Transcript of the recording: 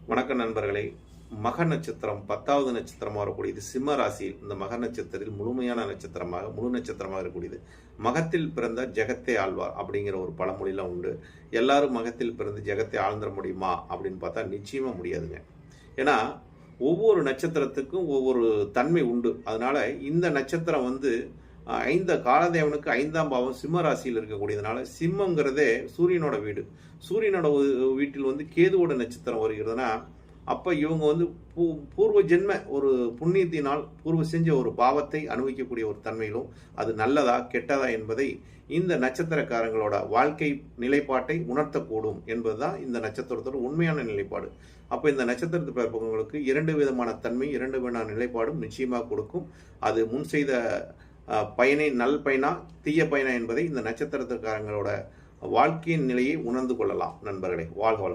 வணக்கம் நண்பர்களே. மக நட்சத்திரம் 10வது நட்சத்திரமாக வரக்கூடியது சிம்ம ராசியில். இந்த மக நட்சத்திரத்தில் முழுமையான நட்சத்திரமாக முழு நட்சத்திரமாக இருக்கக்கூடியது. மகத்தில் பிறந்த ஜெகத்தை ஆழ்வார் அப்படிங்கிற ஒரு பழமொழிலாம் உண்டு. எல்லாரும் மகத்தில் பிறந்து ஜெகத்தை ஆழ்ந்துட முடியுமா அப்படின்னு பார்த்தா நிச்சயமா முடியாதுங்க. ஏன்னா ஒவ்வொரு நட்சத்திரத்துக்கும் ஒவ்வொரு தன்மை உண்டு. அதனால இந்த நட்சத்திரம் ஐந்த காலதேவனுக்கு 5ஆம் பாவம் சிம்ம ராசியில் இருக்கக்கூடியதுனால, சிம்மங்கிறதே சூரியனோட வீடு. சூரியனோட வீட்டில் கேதுவோட நட்சத்திரம் வருகிறதுனா, அப்போ இவங்க பூர்வ ஜென்ம ஒரு புண்ணியத்தினால் பூர்வ செஞ்ச ஒரு பாவத்தை அனுபவிக்கக்கூடிய ஒரு தன்மையிலும், அது நல்லதா கெட்டதா என்பதை இந்த நட்சத்திரக்காரங்களோட வாழ்க்கை நிலைப்பாட்டை உணர்த்தக்கூடும் என்பதுதான் இந்த நட்சத்திரத்தோட உண்மையான நிலைப்பாடு. அப்போ இந்த நட்சத்திரத்தை பிறப்பவங்களுக்கு 2 விதமான தன்மை, 2 விதமான நிலைப்பாடும் நிச்சயமாக கொடுக்கும். அது முன் செய்த பயனை நல் பயனா தீய பயனா என்பதை இந்த நட்சத்திரக்காரங்களோட வாழ்க்கையின் நிலையை உணர்ந்து கொள்ளலாம். நண்பர்களே, வாழ்க வளமுடன்.